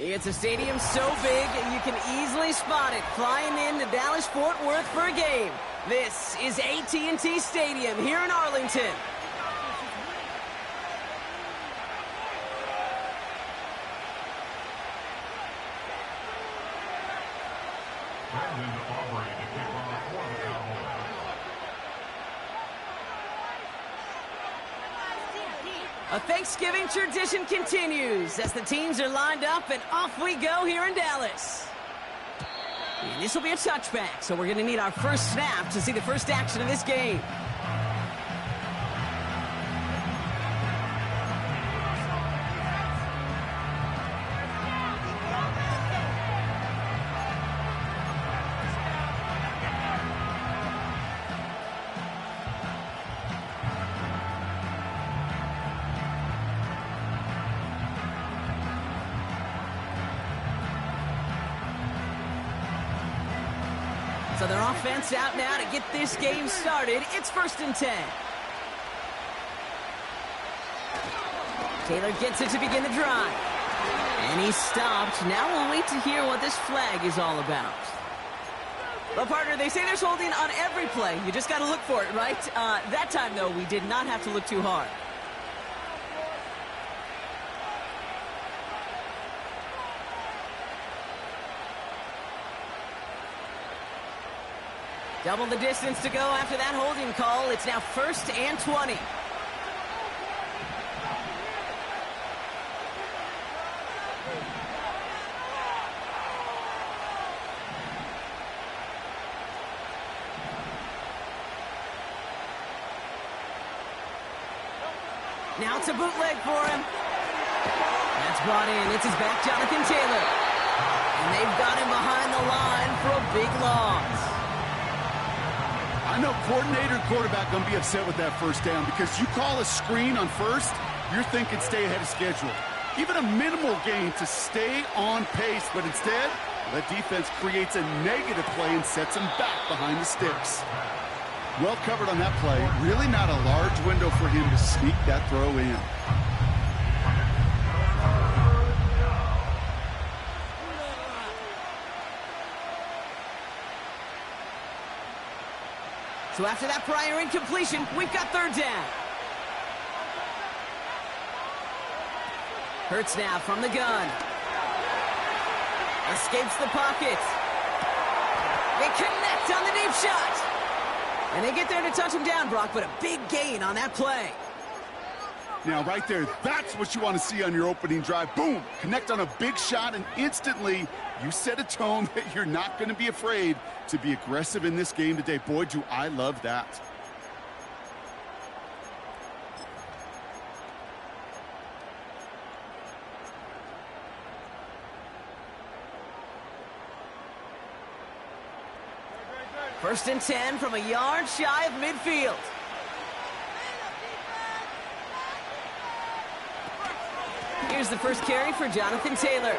It's a stadium so big you can easily spot it flying into Dallas-Fort Worth for a game. This is AT&T Stadium here in Arlington. A Thanksgiving tradition continues as the teams are lined up and off we go here in Dallas. And this will be a touchback, so we're going to need our first snap to see the first action of this game. So their offense out now to get this game started. It's 1st and 10. Taylor gets it to begin the drive. And he's stopped. Now we'll wait to hear what this flag is all about. Well, partner, they say there's holding on every play. You just got to look for it, right? That time, though, we did not have to look too hard. Double the distance to go after that holding call. It's now 1st and 20. Now it's a bootleg for him. That's brought in. It's his back, Jonathan Taylor. And they've got him behind the line for a big loss. I know coordinator and quarterback going to be upset with that first down because you call a screen on first, you're thinking stay ahead of schedule. Even a minimal gain to stay on pace, but instead, that defense creates a negative play and sets him back behind the sticks. Well covered on that play. Really not a large window for him to sneak that throw in. So after that prior incompletion, we've got 3rd down. Hurts now from the gun. Escapes the pocket. They connect on the deep shot. And they get there to touch him down, Brock, but a big gain on that play. Now, right there, that's what you want to see on your opening drive. Boom! Connect on a big shot, and instantly you set a tone that you're not going to be afraid to be aggressive in this game today. Boy, do I love that. First and 10 from a yard shy of midfield. Here's the first carry for Jonathan Taylor.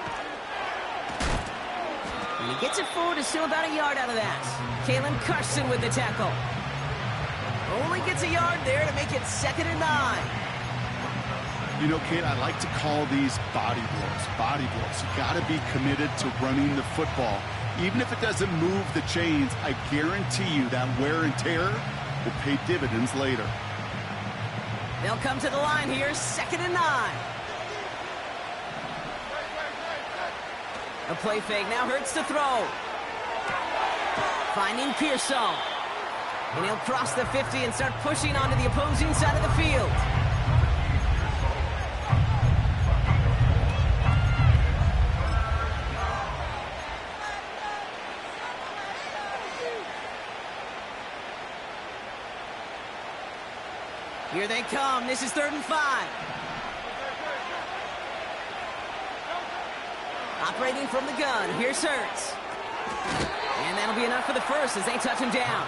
And he gets it forward to still about a yard out of that. Kalen Carson with the tackle. Only gets a yard there to make it 2nd and 9. You know, Kate, I like to call these body blows. Body blows. You got to be committed to running the football. Even if it doesn't move the chains, I guarantee you that wear and tear will pay dividends later. They'll come to the line here, 2nd and 9. A play fake now hurts to throw. Finding Pearsall. And he'll cross the 50 and start pushing onto the opposing side of the field. Here they come. This is 3rd and 5. Operating from the gun. Here's Hurts. And that'll be enough for the first as they touch him down.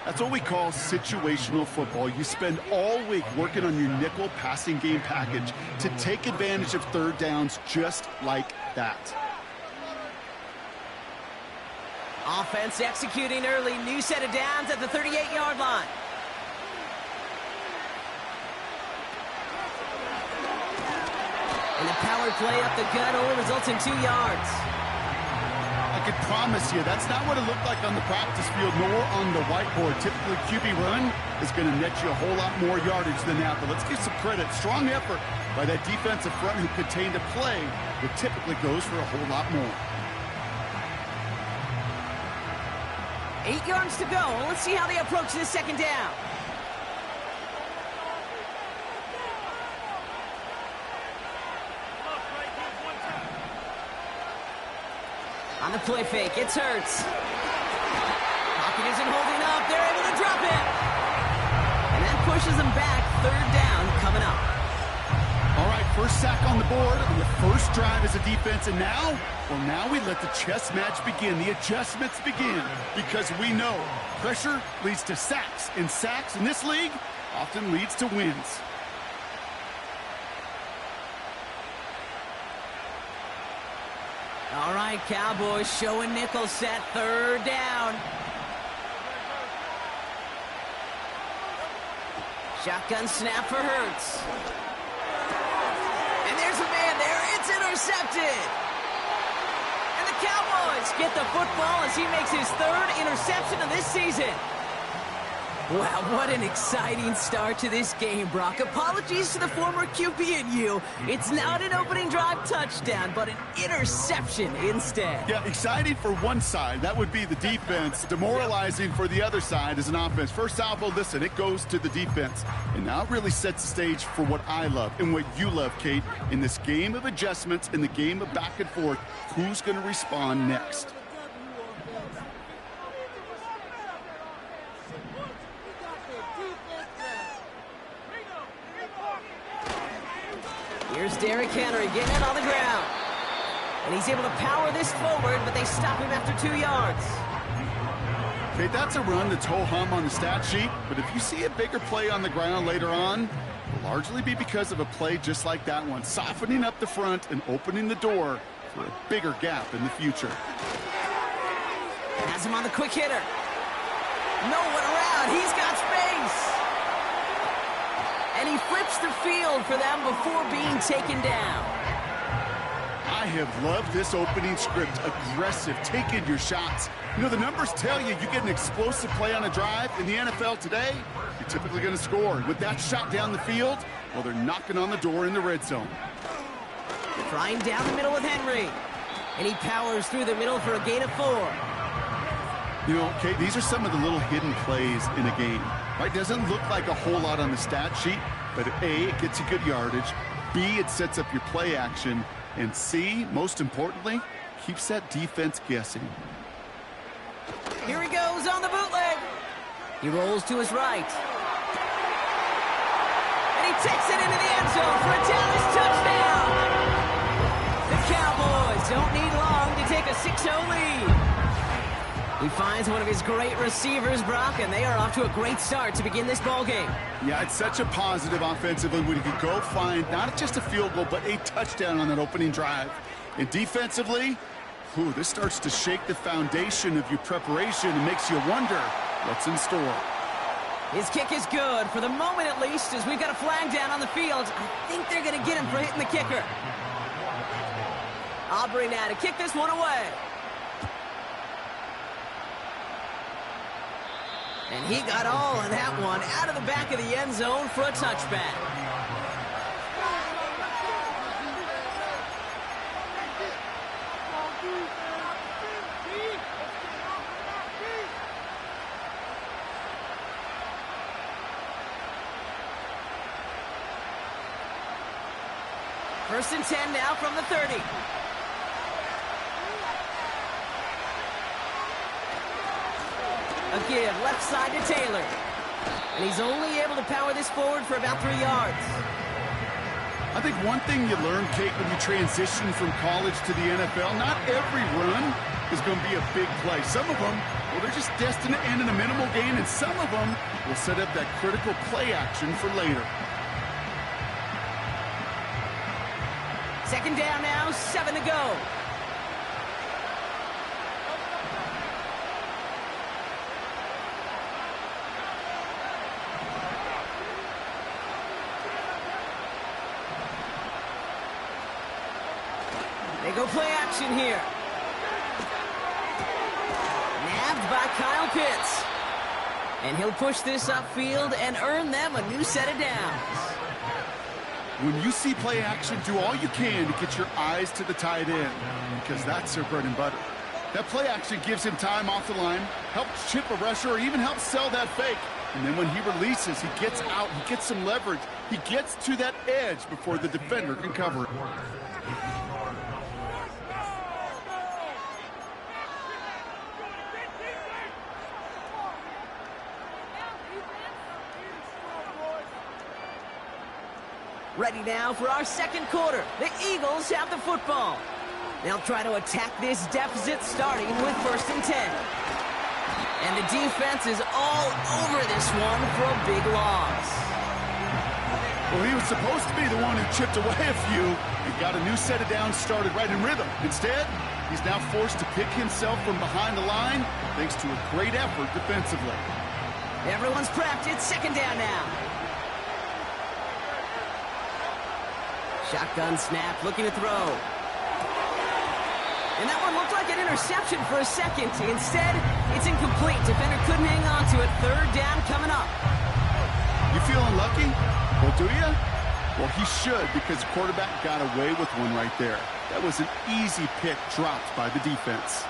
That's what we call situational football. You spend all week working on your nickel passing game package to take advantage of 3rd downs just like that. Offense executing early. New set of downs at the 38-yard line. And the power play up the gut only results in 2 yards. I can promise you, that's not what it looked like on the practice field nor on the whiteboard. Typically, QB run is going to net you a whole lot more yardage than that. But let's give some credit. Strong effort by that defensive front who contained a play that typically goes for a whole lot more. 8 yards to go. Let's see how they approach this second down. On the play fake, it's Hurts. Pocket isn't holding up. They're able to drop it. And that pushes them back. Third down coming up. All right, first sack on the board on the first drive as a defense. And now, well, now we let the chess match begin. The adjustments begin because we know pressure leads to sacks. And sacks in this league often leads to wins. All right, Cowboys showing nickel set, third down. Shotgun snap for Hurts. And there's a man there. It's intercepted. And the Cowboys get the football as he makes his third interception of this season. Wow, what an exciting start to this game, Brock. Apologies to the former QB and you. It's not an opening drive touchdown, but an interception instead. Yeah, exciting for one side. That would be the defense. Demoralizing for the other side as an offense. First salvo, listen, it goes to the defense. And now it really sets the stage for what I love and what you love, Kate, in this game of adjustments, in the game of back and forth. Who's going to respond next? Here's Derrick Henry getting it on the ground. And he's able to power this forward, but they stop him after 2 yards. Okay, that's a run that's ho-hum on the stat sheet, but if you see a bigger play on the ground later on, it'll largely be because of a play just like that one, softening up the front and opening the door for a bigger gap in the future. Has him on the quick hitter. No one around. He's got space. And he flips the field for them before being taken down. I have loved this opening script. Aggressive, taking your shots. You know, the numbers tell you get an explosive play on a drive. In the NFL today, you're typically going to score. With that shot down the field, well, they're knocking on the door in the red zone. Trying down the middle with Henry. And he powers through the middle for a gain of 4. You know, Kate, these are some of the little hidden plays in a game. Right? Doesn't look like a whole lot on the stat sheet, but A, it gets you good yardage. B, it sets up your play action. And C, most importantly, keeps that defense guessing. Here he goes on the bootleg. He rolls to his right. And he takes it into the end zone for a Dallas touchdown. The Cowboys don't need long to take a 6-0 lead. He finds one of his great receivers, Brock, and they are off to a great start to begin this ball game. Yeah, it's such a positive offensively when you can go find not just a field goal, but a touchdown on that opening drive. And defensively, this starts to shake the foundation of your preparation and makes you wonder what's in store. His kick is good, for the moment at least, as we've got a flag down on the field. I think they're going to get him for hitting the kicker. Aubrey now to kick this one away. And he got all of that one out of the back of the end zone for a touchback. First and 10 now from the 30. A give, left side to Taylor. And he's only able to power this forward for about 3 yards. I think one thing you learn, Kate, when you transition from college to the NFL, not every run is going to be a big play. Some of them, well, they're just destined to end in a minimal gain, and some of them will set up that critical play action for later. Second down now, 7 to go. go play action here. Nabbed by Kyle Pitts. And he'll push this upfield and earn them a new set of downs. When you see play action, do all you can to get your eyes to the tight end, because that's their bread and butter. That play action gives him time off the line, helps chip a rusher, or even helps sell that fake. And then when he releases, he gets out, he gets some leverage. He gets to that edge before the defender can cover it. Ready now for our second quarter. The Eagles have the football. They'll try to attack this deficit starting with 1st and 10. And the defense is all over this one for a big loss. Well, he was supposed to be the one who chipped away a few and got a new set of downs started right in rhythm. Instead, he's now forced to pick himself from behind the line thanks to a great effort defensively. Everyone's prepped. It's 2nd down now. Shotgun snap, looking to throw. And that one looked like an interception for a second. Instead, it's incomplete. Defender couldn't hang on to it. 3rd down coming up. You feeling lucky? Well, do you? Well, he should, because the quarterback got away with one right there. That was an easy pick dropped by the defense.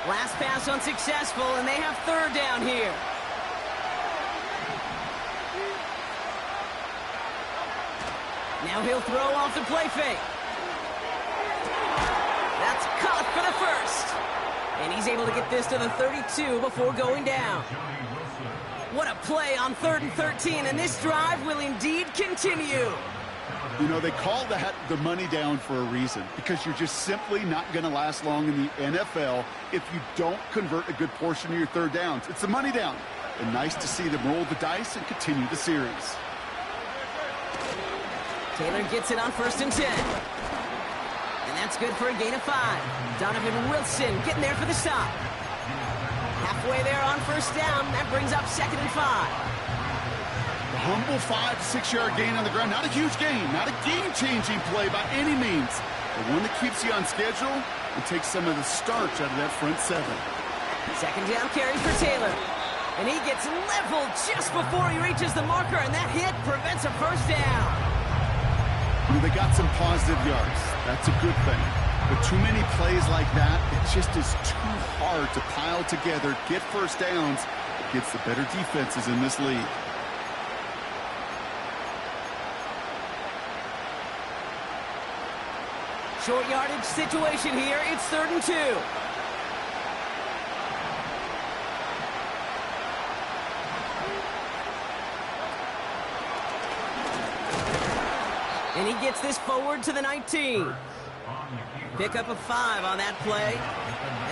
Last pass unsuccessful, and they have 3rd down here. Now he'll throw off the play fake. That's caught for the 1st. And he's able to get this to the 32 before going down. What a play on 3rd and 13, and this drive will indeed continue. You know, they call that the money down for a reason, because you're just simply not going to last long in the NFL if you don't convert a good portion of your 3rd downs. It's the money down. And nice to see them roll the dice and continue the series. Taylor gets it on 1st and 10. And that's good for a gain of 5. Donovan Wilson getting there for the stop. Halfway there on 1st down. That brings up 2nd and 5. A humble 5 to 6 yard gain on the ground. Not a huge gain, not a game-changing play by any means, but one that keeps you on schedule and takes some of the starch out of that front 7. 2nd down carry for Taylor. And he gets leveled just before he reaches the marker, and that hit prevents a 1st down. You know, they got some positive yards. That's a good thing. But too many plays like that, it just is too hard to pile together, get 1st downs against the better defenses in this league. Short yardage situation here. It's 3rd and 2. And he gets this forward to the 19. Pick up a 5 on that play.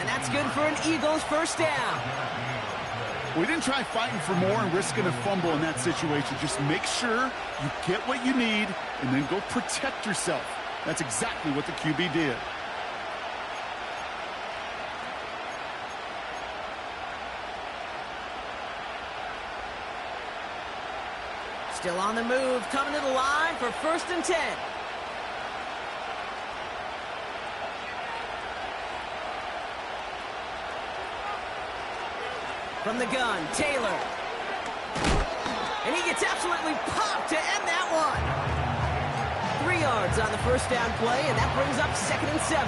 And that's good for an Eagles 1st down. We didn't try fighting for more and risking a fumble in that situation. Just make sure you get what you need and then go protect yourself. That's exactly what the QB did. Still on the move, coming to the line for 1st and 10. From the gun, Taylor. And he gets absolutely popped to end that one. 3 yards on the 1st down play, and that brings up 2nd and 7.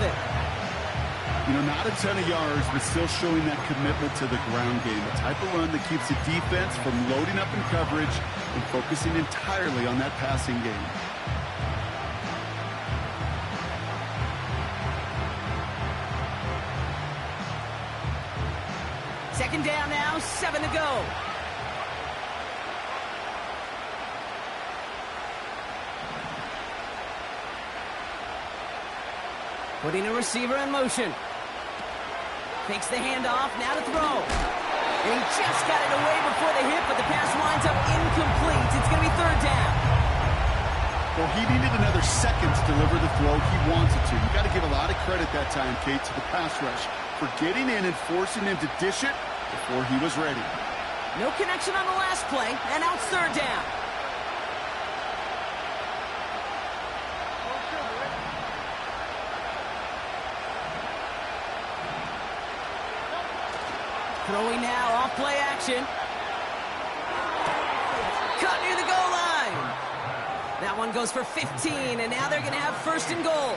You know, not a ton of yards, but still showing that commitment to the ground game. A type of run that keeps the defense from loading up in coverage and focusing entirely on that passing game. Second down now, 7 to go. Putting a receiver in motion. Takes the handoff, now to throw. And he just got it away before the hit, but the pass winds up incomplete. It's going to be 3rd down. Well, he needed another second to deliver the throw he wanted to. You got to give a lot of credit that time, Kate, to the pass rush for getting in and forcing him to dish it before he was ready. No connection on the last play, and now it's third down. Throwing now, off play action. Cut near the goal line. That one goes for 15, and now they're going to have first and goal.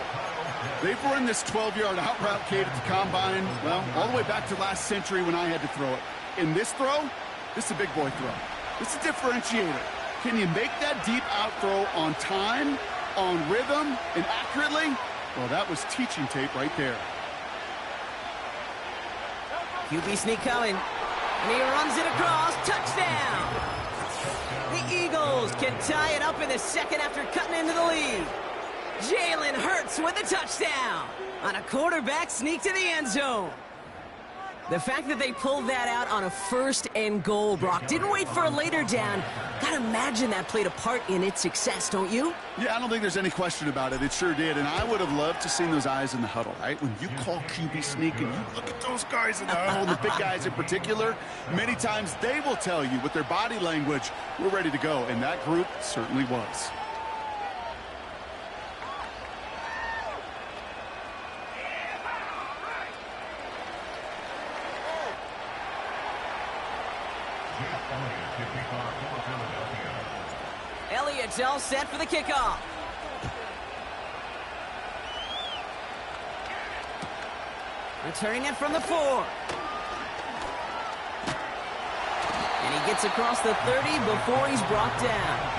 They've run this 12-yard out route, Kate, at the combine, well, all the way back to last century when I had to throw it. In this throw, this is a big boy throw. This is a differentiator. Can you make that deep out throw on time, on rhythm, and accurately? Well, that was teaching tape right there. QB sneak coming, and he runs it across. Touchdown! The Eagles can tie it up in the second after cutting into the lead. Jalen Hurts with a touchdown on a quarterback sneak to the end zone. The fact that they pulled that out on a first and goal, Brock, didn't wait for a later down. Gotta imagine that played a part in its success, don't you? Yeah, I don't think there's any question about it. It sure did, and I would have loved to seen those eyes in the huddle, right? When you call QB sneak and you look at those guys in the huddle, the big guys in particular, many times they will tell you with their body language, we're ready to go, and that group certainly was. Elliott's all set for the kickoff. Returning it from the 4. And he gets across the 30 before he's brought down.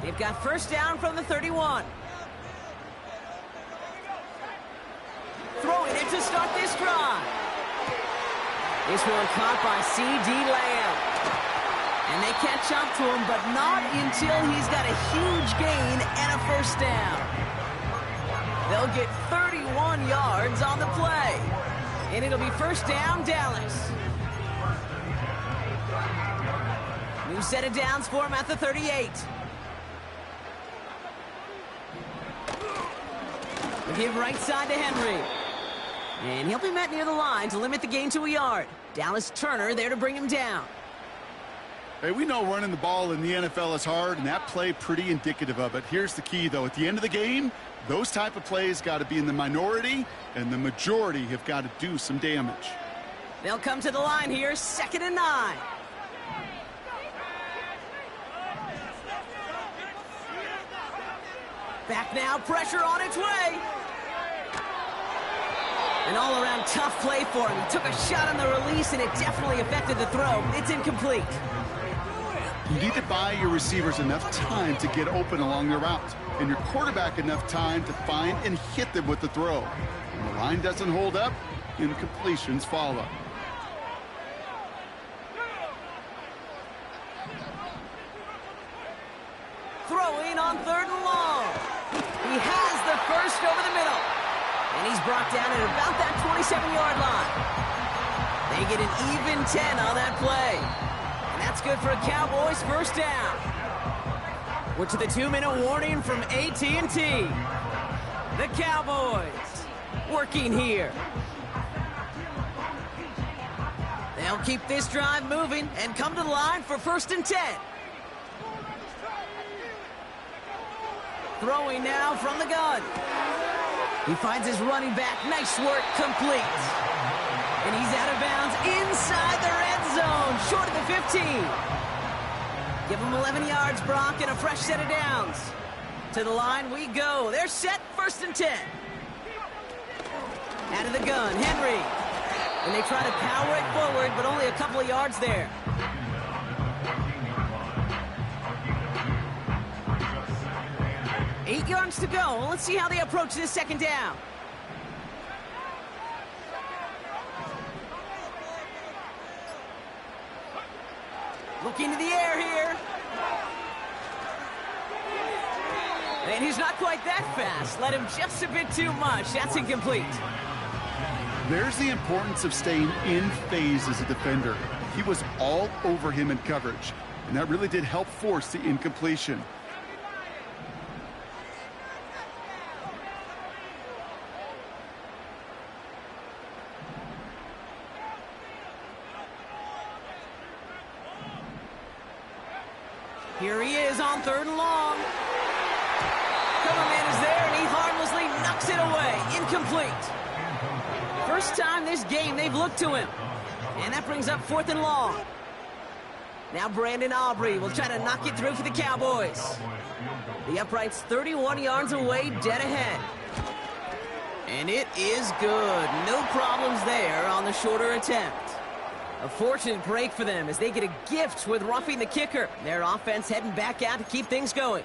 They've got first down from the 31. Throwing it to start this drive. This one caught by C.D. Lamb. And they catch up to him, but not until he's got a huge gain and a first down. They'll get 31 yards on the play. And it'll be first down, Dallas. New set of downs for him at the 38. Give right side to Henry. And he'll be met near the line to limit the gain to a yard. Dallas Turner there to bring him down. Hey, we know running the ball in the NFL is hard, and that play pretty indicative of it. Here's the key, though. At the end of the game, those type of plays got to be in the minority, and the majority have got to do some damage. They'll come to the line here, 2nd and 9. Back now, pressure on its way. An all-around tough play for him. He took a shot on the release, and it definitely affected the throw. It's incomplete. You need to buy your receivers enough time to get open along the route, and your quarterback enough time to find and hit them with the throw. When the line doesn't hold up, incompletions follow. Throwing on 3rd and long. He has the first over the middle. And he's brought down at about that 27-yard line. They get an even 10 on that play. And that's good for a Cowboys first down. We're to the 2-minute warning from AT&T. The Cowboys working here. They'll keep this drive moving and come to the line for 1st and 10. Throwing now from the gun. He finds his running back. Nice work, complete. And he's out of bounds inside the red zone, short of the 15. Give him 11 yards, Brock, and a fresh set of downs. To the line we go. They're set, 1st and 10. Out of the gun, Henry. And they try to power it forward, but only a couple of yards there. Eight yards to go. Let's see how they approach this 2nd down. Looking to the air here. And he's not quite that fast. Led him just a bit too much. That's incomplete. There's the importance of staying in phase as a defender. He was all over him in coverage, and that really did help force the incompletion. Here he is on 3rd and long. Cover man is there, and he harmlessly knocks it away. Incomplete. First time this game they've looked to him. And that brings up 4th and long. Now Brandon Aubrey will try to knock it through for the Cowboys. The upright's 31 yards away, dead ahead. And it is good. No problems there on the shorter attempt. A fortunate break for them as they get a gift with roughing the kicker. Their offense heading back out to keep things going.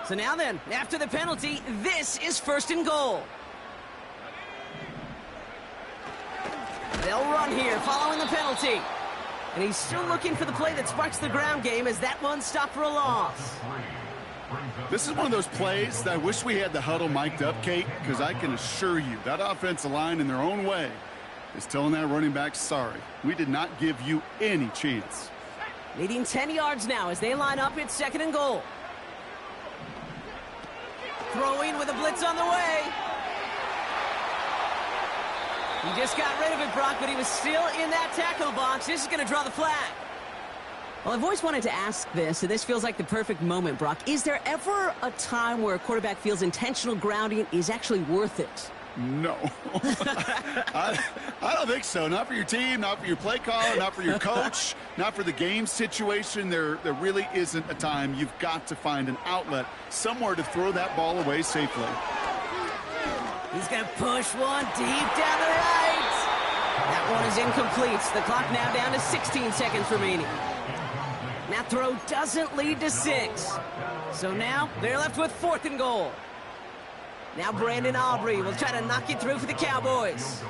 So now then, after the penalty, this is 1st and goal. They'll run here following the penalty. And he's still looking for the play that sparks the ground game as that one stopped for a loss. This is one of those plays that I wish we had the huddle mic'd up, Kate, because I can assure you that offensive line in their own way is telling that running back, sorry, we did not give you any chance. Leading 10 yards now as they line up. It's 2nd and goal. Throwing with a blitz on the way. He just got rid of it, Brock, but he was still in that tackle box. This is going to draw the flag. Well, I've always wanted to ask this, and this feels like the perfect moment, Brock. Is there ever a time where a quarterback feels intentional grounding is actually worth it? No. I don't think so. Not for your team, not for your play caller, not for your coach, not for the game situation. There really isn't a time. You've got to find an outlet, somewhere to throw that ball away safely. He's going to push one deep down the right. That one is incomplete. The clock now down to 16 seconds remaining. That throw doesn't lead to 6. So now they're left with 4th and goal. Now Brandon Aubrey will try to knock it through for the Cowboys.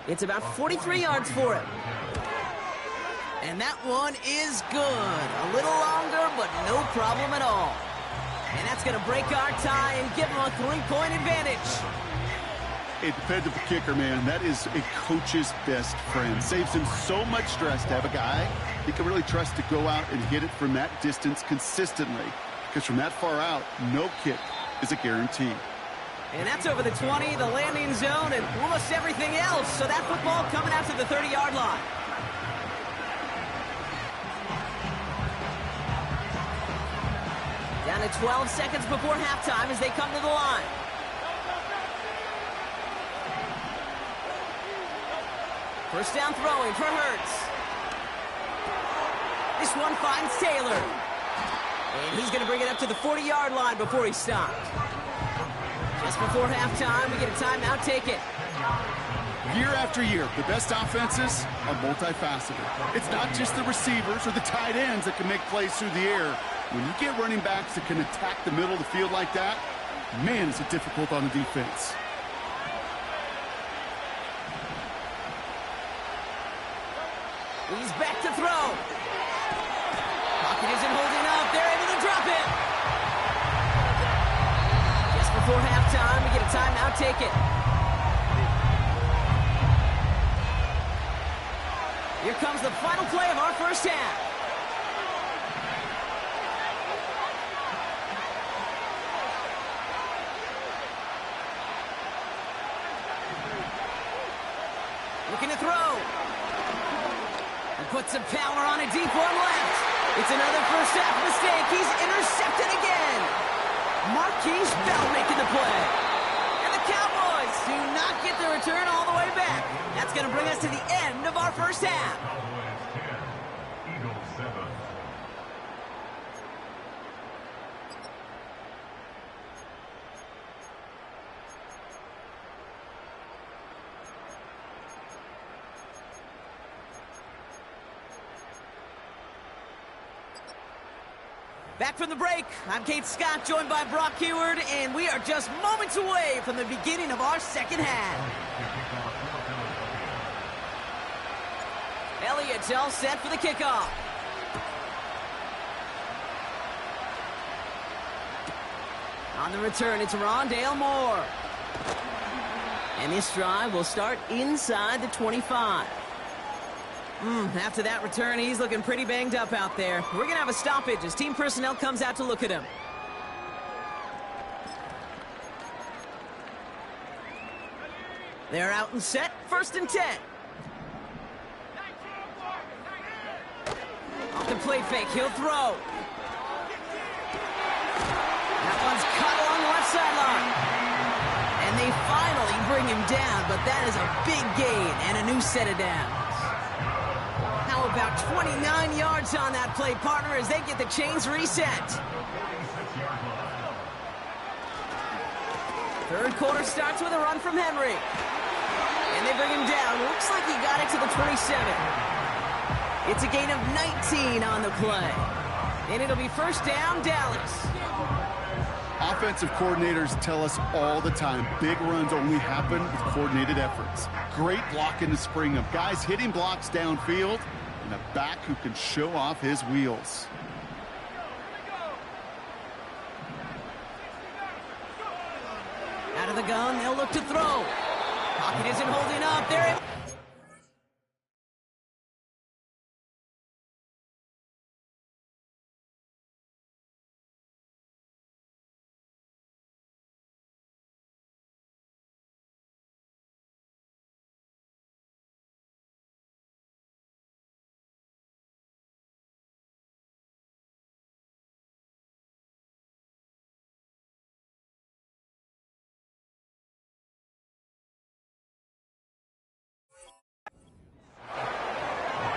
It's about 43 yards for him. And that one is good. A little longer, but no problem at all. And that's going to break our tie and give him a 3-point advantage. A dependable kicker, man. That is a coach's best friend. Saves him so much stress to have a guy he can really trust to go out and hit it from that distance consistently. Because from that far out, no kick is a guarantee. And that's over the 20, the landing zone, and almost everything else. So that football coming out to the 30-yard line. Down to 12 seconds before halftime as they come to the line. First down throwing for Hurts. This one finds Taylor. And he's going to bring it up to the 40-yard line before he stopped. Just before halftime, we get a timeout taken. Year after year, the best offenses are multifaceted. It's not just the receivers or the tight ends that can make plays through the air. When you get running backs that can attack the middle of the field like that, man, is it difficult on the defense. He's back to throw. Pocket isn't holding up. They're able to drop it. Just before halftime, we get a timeout taken. Here comes the final play of our first half. Looking to throw. And puts some power on a deep one left. It's another first half mistake. He's intercepted again. Marquise Bell making the play. And the Cowboys do not get the return all the way back. That's going to bring us to the end of our first half. Back from the break, I'm Kate Scott, joined by Brock Heward, and we are just moments away from the beginning of our second half. Elliott's all set for the kickoff. On the return, it's Rondale Moore. And this drive will start inside the 25. After that return, he's looking pretty banged up out there. We're going to have a stoppage as team personnel comes out to look at him. They're out and set. 1st and 10. Off the play fake. He'll throw. That one's cut along the left sideline. And they finally bring him down, but that is a big gain and a new set of downs. How about 29 yards on that play, partner, as they get the chains reset. 3rd quarter starts with a run from Henry. And they bring him down. Looks like he got it to the 27. It's a gain of 19 on the play. And it'll be 1st down, Dallas. Offensive coordinators tell us all the time, big runs only happen with coordinated efforts. Great block in the spring of guys hitting blocks downfield and a back who can show off his wheels. Out of the gun, they'll look to throw. Pocket isn't holding up. There.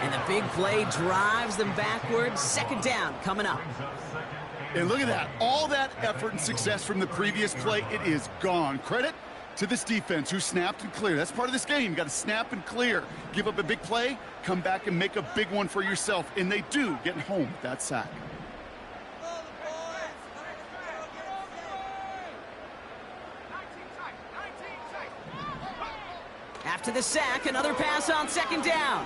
And the big play drives them backwards. 2nd down coming up. And look at that. All that effort and success from the previous play, it is gone. Credit to this defense who snapped and cleared. That's part of this game. You got to snap and clear. Give up a big play, come back and make a big one for yourself. And they do, getting home with that sack. After the sack, another pass on 2nd down.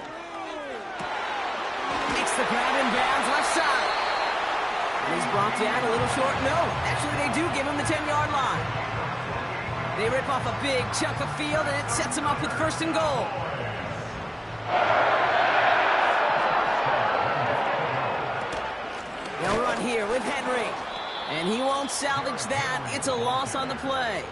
Makes the grab in bounds left side. And he's brought down a little short. No, actually they do give him the 10-yard line. They rip off a big chunk of field, and it sets him up with 1st and goal. They'll run here with Henry. And he won't salvage that. It's a loss on the play.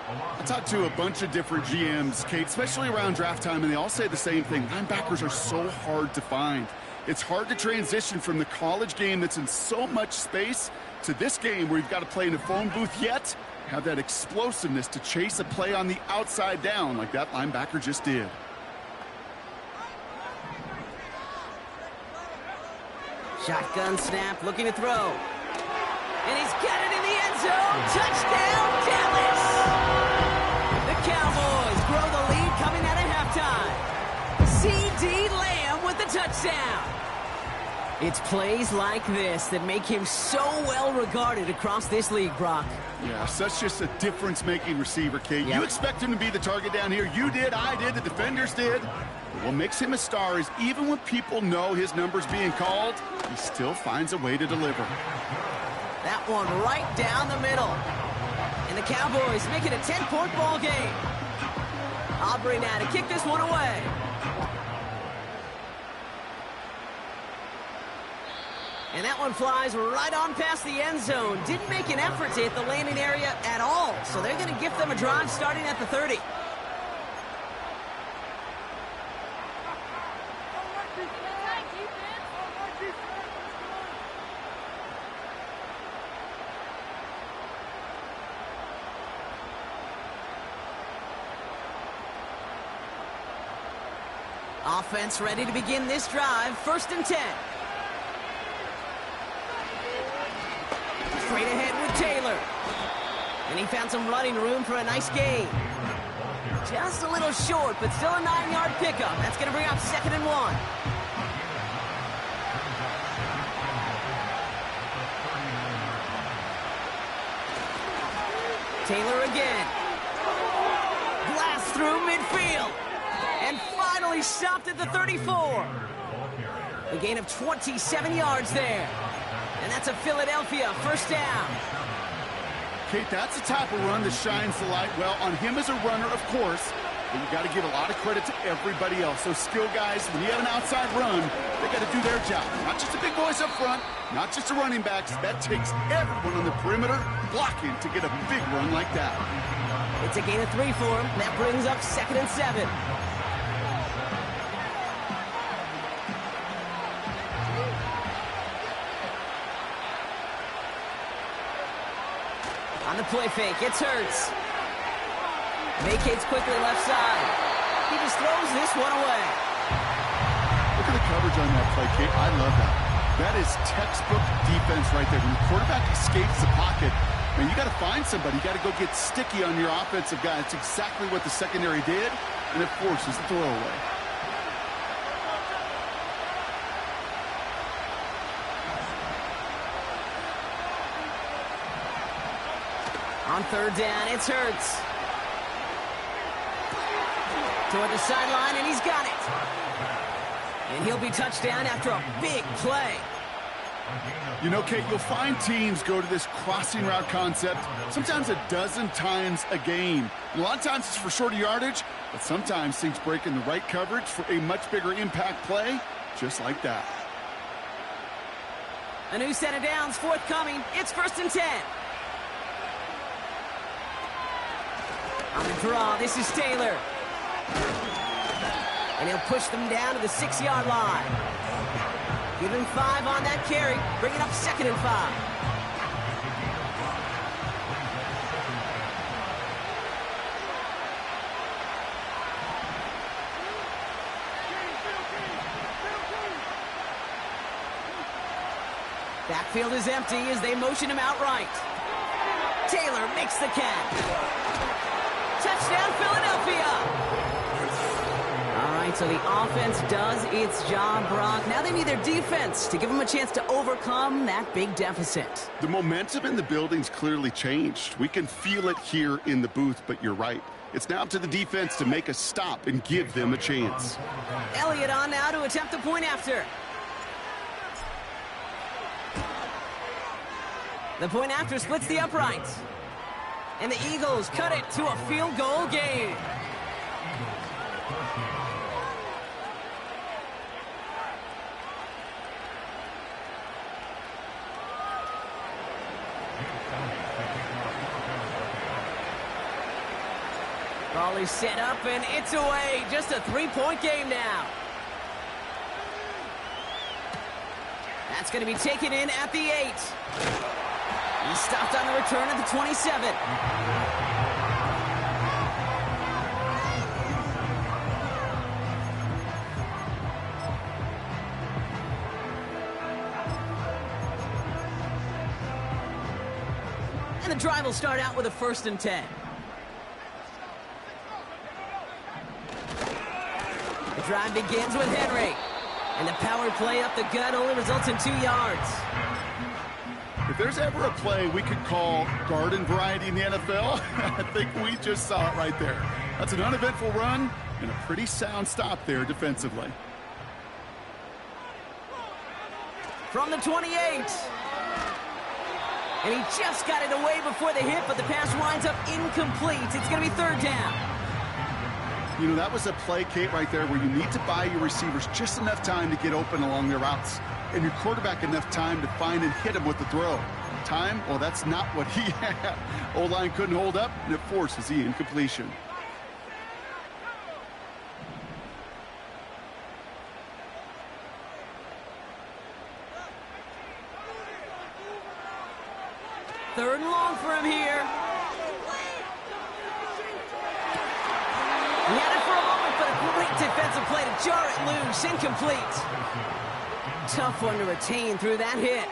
I talked to a bunch of different GMs, Kate, especially around draft time, and they all say the same thing. Linebackers are so hard to find. It's hard to transition from the college game that's in so much space to this game where you've got to play in a phone booth, yet have that explosiveness to chase a play on the outside down like that linebacker just did. Shotgun snap, looking to throw. And he's got it in the end zone. Touchdown, Dallas! The Cowboys grow the lead coming out of halftime. C.D. Lamb with the touchdown. It's plays like this that make him so well regarded across this league, Brock. Yeah, such just a difference-making receiver, Kate. Yep. You expect him to be the target down here. You did, I did, the defenders did. But what makes him a star is even when people know his number's being called, he still finds a way to deliver. That one right down the middle. And the Cowboys make it a 10-point ball game. Aubrey now to kick this one away. And that one flies right on past the end zone. Didn't make an effort to hit the landing area at all. So they're going to give them a drive starting at the 30. Offense ready to begin this drive. 1st and 10. Straight ahead with Taylor. And he found some running room for a nice gain. Just a little short, but still a 9-yard pickup. That's going to bring up 2nd and 1. Taylor again. Blast through midfield. And finally stopped at the 34. A gain of 27 yards there. And that's a Philadelphia first down. Kate, that's the type of run that shines the light well on him as a runner, of course. But you got to give a lot of credit to everybody else. Those skill guys, when you have an outside run, they got to do their job. Not just the big boys up front, not just the running backs. That takes everyone on the perimeter blocking to get a big run like that. It's a gain of 3 for him. That brings up 2nd and 7. On the play fake, it's Hurts. Vacates quickly left side. He just throws this one away. Look at the coverage on that play, Kate. I love that. That is textbook defense right there. When the quarterback escapes the pocket, man, you got to find somebody. You got to go get sticky on your offensive guy. It's exactly what the secondary did, and it forces the throwaway. On 3rd down, it's Hurts. Toward the sideline, and he's got it. And he'll be touchdown after a big play. You know, Kate, you'll find teams go to this crossing route concept sometimes a dozen times a game. And a lot of times it's for shorter yardage, but sometimes things break in the right coverage for a much bigger impact play, just like that. A new set of downs forthcoming. It's 1st and 10. On the draw, this is Taylor. And he'll push them down to the 6-yard line. Give him 5 on that carry, bringing up 2nd and 5. Backfield is empty as they motion him out right. Taylor makes the catch. Touchdown, Philadelphia! All right, so the offense does its job, Brock. Now they need their defense to give them a chance to overcome that big deficit. The momentum in the building's clearly changed. We can feel it here in the booth, but you're right. It's now up to the defense to make a stop and give them a chance. Elliott on now to attempt the point after. The point after splits the uprights. And the Eagles cut it to a field goal game. Ball is set up and it's away. Just a 3-point game now. That's going to be taken in at the 8. He stopped on the return at the 27. And the drive will start out with a 1st and 10. The drive begins with Henry. And the power play up the gut only results in 2 yards. If there's ever a play we could call garden variety in the NFL, I think we just saw it right there. That's an uneventful run and a pretty sound stop there defensively. From the 28. And he just got it away before the hit, but the pass winds up incomplete. It's going to be 3rd down. You know, that was a play, Kate, right there where you need to buy your receivers just enough time to get open along their routes. And your quarterback enough time to find and hit him with the throw. Time? Well, that's not what he had. O-line couldn't hold up, and it forces the incompletion. Third and long for him here. He had it for a moment, but a great defensive play to jar it loose. Incomplete. Tough one to retain through that hit.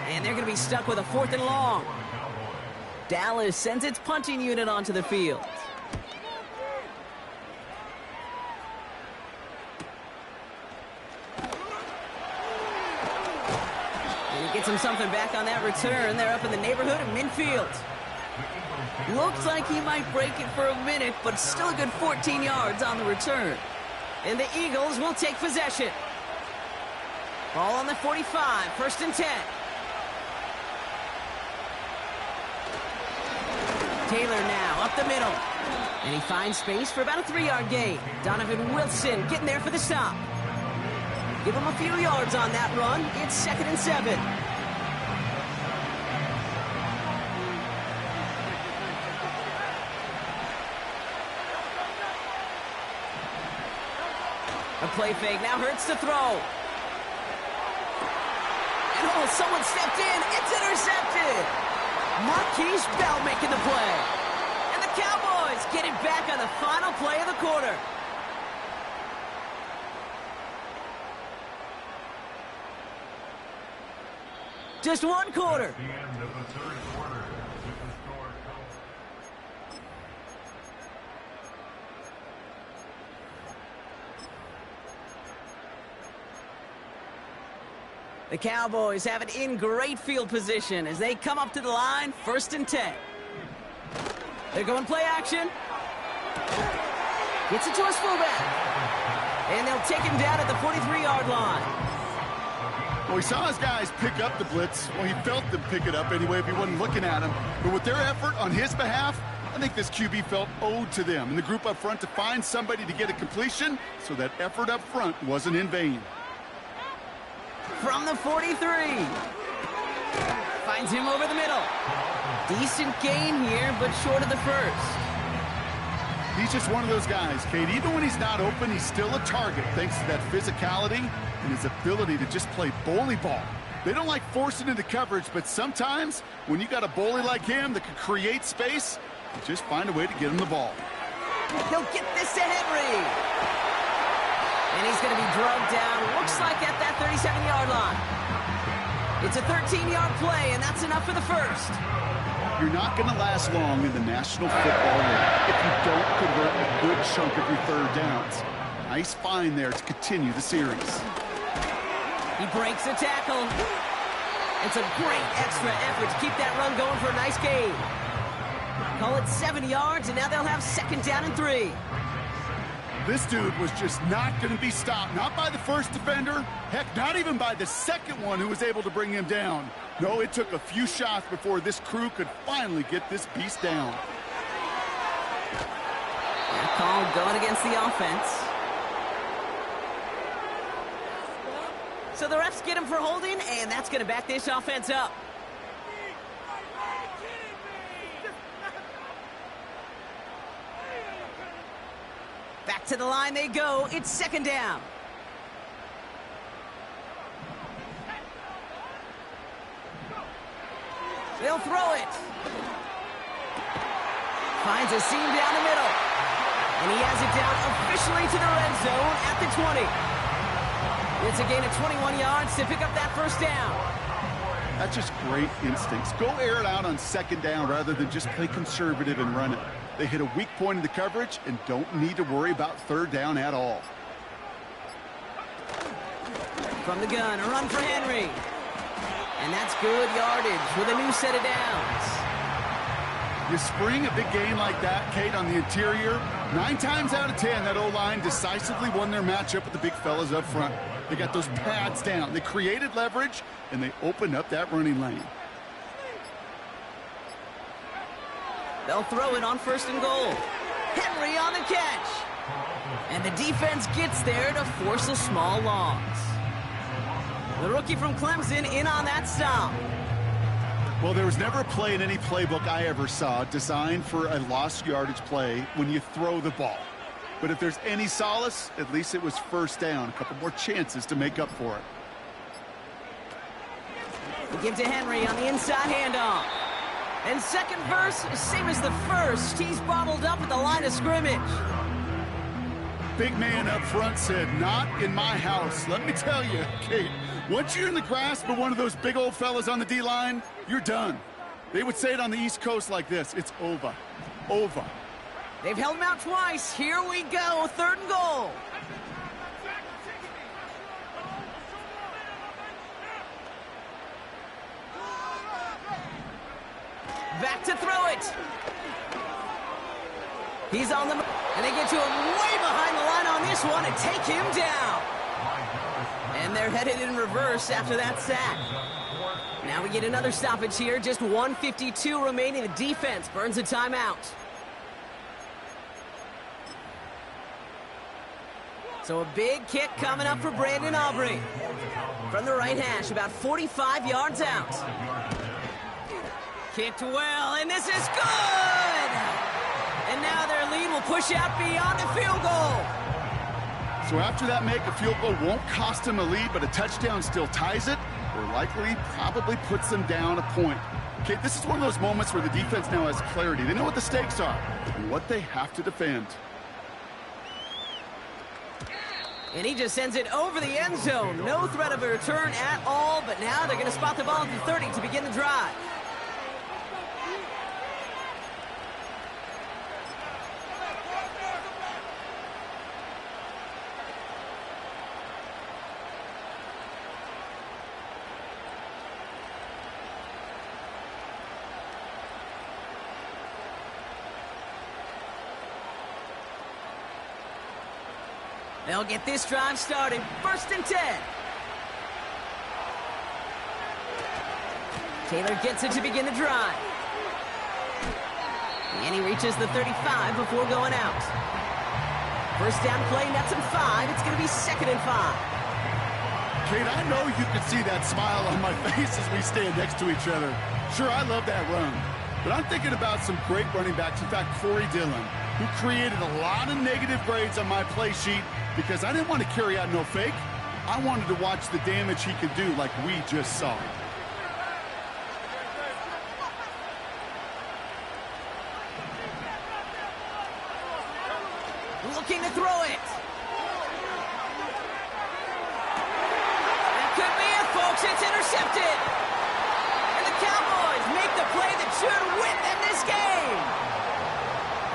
And they're going to be stuck with a 4th and long. Dallas sends its punting unit onto the field. And he gets him something back on that return. They're up in the neighborhood of midfield. Looks like he might break it for a minute, but still a good 14 yards on the return. And the Eagles will take possession. Ball on the 45, 1st and 10. Taylor now up the middle. And he finds space for about a 3-yard gain. Donovan Wilson getting there for the stop. Give him a few yards on that run. It's 2nd and 7. A play fake now hurts to throw. And oh, someone stepped in. It's intercepted. Marquise Bell making the play. And the Cowboys get it back on the final play of the quarter. Just one quarter. The end of the 3rd quarter. The Cowboys have it in great field position as they come up to the line, 1st and 10. They're going play action. Gets it to his fullback. And they'll take him down at the 43-yard line. Well, he saw his guys pick up the blitz. Well, he felt them pick it up anyway if he wasn't looking at him. But with their effort on his behalf, I think this QB felt owed to them and the group up front to find somebody to get a completion, so that effort up front wasn't in vain. From the 43. Finds him over the middle. Decent gain here, but short of the first. He's just one of those guys, Kate. Even when he's not open, he's still a target thanks to that physicality and his ability to just play bully ball. They don't like forcing into coverage, but sometimes when you got a bully like him that can create space, you just find a way to get him the ball. He'll get this to Henry. And he's going to be drugged down, looks like at that 37-yard line. It's a 13-yard play, and that's enough for the first. You're not going to last long in the National Football League if you don't convert a good chunk of your 3rd downs. Nice find there to continue the series. He breaks a tackle. It's a great extra effort to keep that run going for a nice gain. Call it 70 yards, and now they'll have 2nd down and 3. This dude was just not going to be stopped. Not by the first defender. Heck, not even by the second one who was able to bring him down. No, it took a few shots before this crew could finally get this beast down. That call going against the offense. So the refs get him for holding, and that's going to back this offense up. Back to the line they go. It's 2nd down. They'll throw it. Finds a seam down the middle. And he has it down officially to the red zone at the 20. It's a gain of 21 yards to pick up that 1st down. That's just great instincts. Go air it out on 2nd down rather than just play conservative and run it. They hit a weak point in the coverage and don't need to worry about 3rd down at all. From the gun, a run for Henry. And that's good yardage with a new set of downs. You spring a big game like that, Kate, on the interior, 9 times out of 10, that O-line decisively won their matchup with the big fellas up front. They got those pads down. They created leverage, and they opened up that running lane. They'll throw it on 1st and goal. Henry on the catch. And the defense gets there to force a small loss. The rookie from Clemson in on that stop. Well, there was never a play in any playbook I ever saw designed for a lost yardage play when you throw the ball. But if there's any solace, at least it was 1st down. A couple more chances to make up for it. They give to Henry on the inside handoff. And 2nd verse, same as the first. He's bottled up at the line of scrimmage. Big man up front said, "Not in my house." Let me tell you, Kate, once you're in the grasp of one of those big old fellas on the D-line, you're done. They would say it on the East Coast like this: it's over. Over. They've held him out twice. Here we go, 3rd and goal. Back to throw it. He's on the... And they get to him way behind the line on this one and take him down. And they're headed in reverse after that sack. Now we get another stoppage here. Just 1:52 remaining. The defense burns a timeout. So a big kick coming up for Brandon Aubrey. From the right hash, about 45 yards out. Kicked well, and this is good! And now their lead will push out beyond the field goal. So after that make, a field goal won't cost them a lead, but a touchdown still ties it, or likely probably puts them down a point. Okay, this is one of those moments where the defense now has clarity. They know what the stakes are and what they have to defend. And he just sends it over the end zone. No threat of a return at all, but now they're going to spot the ball at the 30 to begin the drive. They'll get this drive started. 1st and 10. Taylor gets it to begin the drive. And he reaches the 35 before going out. 1st down play, nets him 5. It's going to be 2nd and 5. Kate, I know you can see that smile on my face as we stand next to each other. Sure, I love that run. But I'm thinking about some great running backs. In fact, Corey Dillon, who created a lot of negative grades on my play sheet because I didn't want to carry out no fake. I wanted to watch the damage he could do like we just saw. Looking to throw it. That could be it, folks. It's intercepted. And the Cowboys make the play that should win them this game.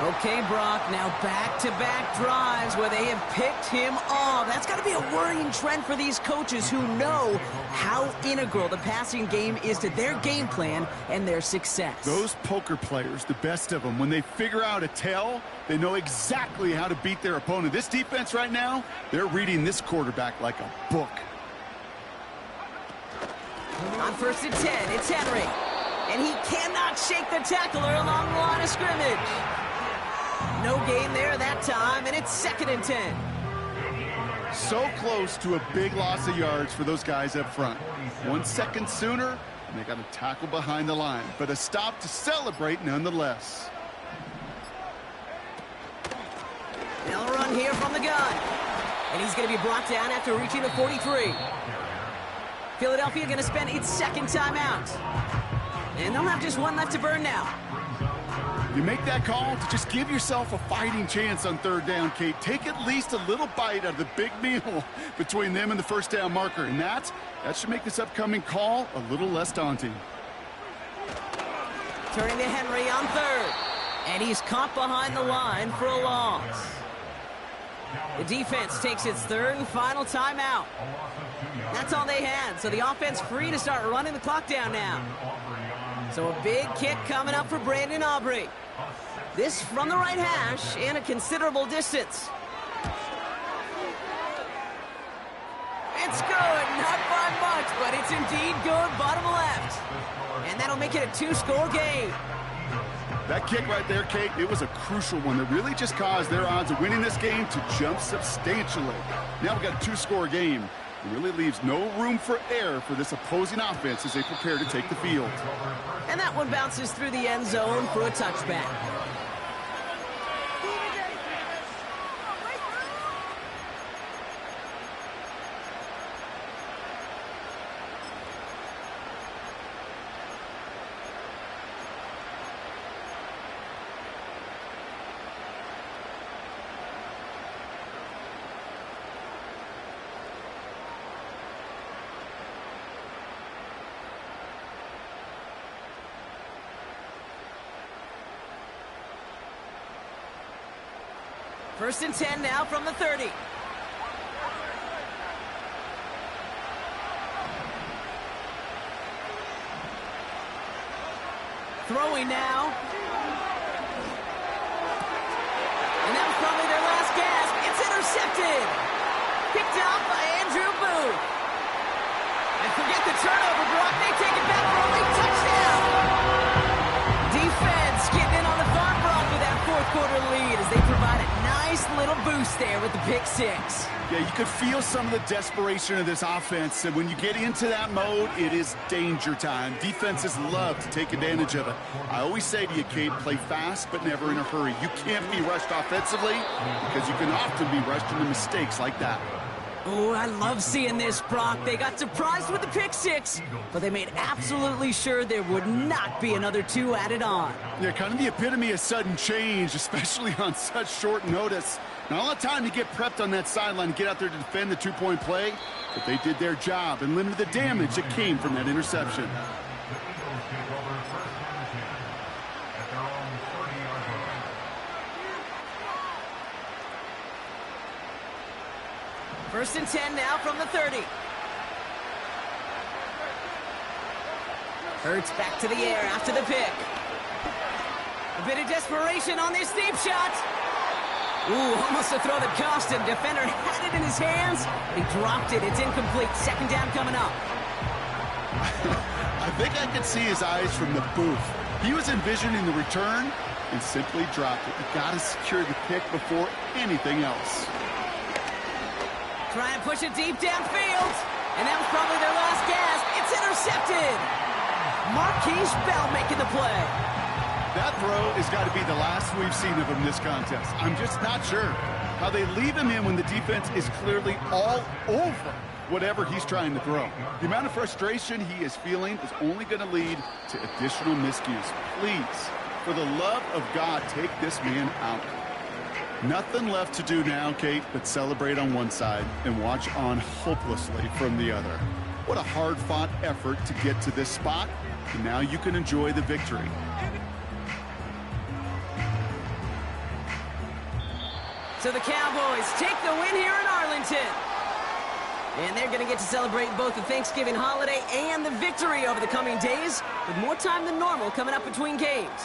Okay, Brock, now back-to-back drives where they have picked him off. That's got to be a worrying trend for these coaches who know how integral the passing game is to their game plan and their success. Those poker players, the best of them, when they figure out a tell, they know exactly how to beat their opponent. This defense right now, they're reading this quarterback like a book. On 1st and 10, it's Henry. And he cannot shake the tackler along the line of scrimmage. No gain there that time, and it's 2nd and 10. So close to a big loss of yards for those guys up front. 1 second sooner, and they got a tackle behind the line, but a stop to celebrate nonetheless. They'll run here from the gun. And he's going to be brought down after reaching the 43. Philadelphia going to spend its 2nd timeout. And they'll have just one left to burn now. You make that call to just give yourself a fighting chance on 3rd down, Kate. Take at least a little bite out of the big meal between them and the 1st down marker. And that should make this upcoming call a little less daunting. Turning to Henry on 3rd. And he's caught behind the line for a loss. The defense takes its 3rd and final timeout. That's all they had, so the offense free to start running the clock down now. So a big kick coming up for Brandon Aubrey. This from the right hash and a considerable distance. It's good, not by much, but it's indeed good, bottom left. And that'll make it a 2-score game. That kick right there, Kate, it was a crucial one that really just caused their odds of winning this game to jump substantially. Now we've got a 2-score game. It really leaves no room for error for this opposing offense as they prepare to take the field. And that one bounces through the end zone for a touchback. First and 10 now from the 30. throwing now. And that was probably their last gasp. It's intercepted. Picked up by Andrew Booth. And forget the turnover, Brock. They take it back for a late touchdown. Defense getting in on the farm, Brock, with that fourth quarter lead as they provide a nice little boost there with the pick six. Yeah, you could feel some of the desperation of this offense, and when you get into that mode, it is danger time. Defenses love to take advantage of it. I always say to you, Kate, play fast but never in a hurry. You can't be rushed offensively because you can often be rushed into mistakes like that. Oh, I love seeing this, Brock. They got surprised with the pick six, but they made absolutely sure there would not be another two added on. Yeah, kind of the epitome of sudden change, especially on such short notice. Not a lot of time to get prepped on that sideline and get out there to defend the two-point play, but they did their job and limited the damage that came from that interception. First and 10 now from the 30. Hurts back to the air after the pick. A bit of desperation on this deep shot. Ooh, almost a throw that cost him. Defender had it in his hands, but he dropped it. It's incomplete. Second down coming up. I think I could see his eyes from the booth. He was envisioning the return and simply dropped it. You got to secure the pick before anything else. Try and push it deep downfield. And that was probably their last gasp. It's intercepted. Marquise Bell making the play. That throw has got to be the last we've seen of him this contest. I'm just not sure how they leave him in when the defense is clearly all over whatever he's trying to throw. The amount of frustration he is feeling is only going to lead to additional miscues. Please, for the love of God, take this man out. Nothing left to do now, Kate, but celebrate on one side and watch on hopelessly from the other. What a hard-fought effort to get to this spot, and now you can enjoy the victory. So the Cowboys take the win here in Arlington. And they're going to get to celebrate both the Thanksgiving holiday and the victory over the coming days, with more time than normal coming up between games.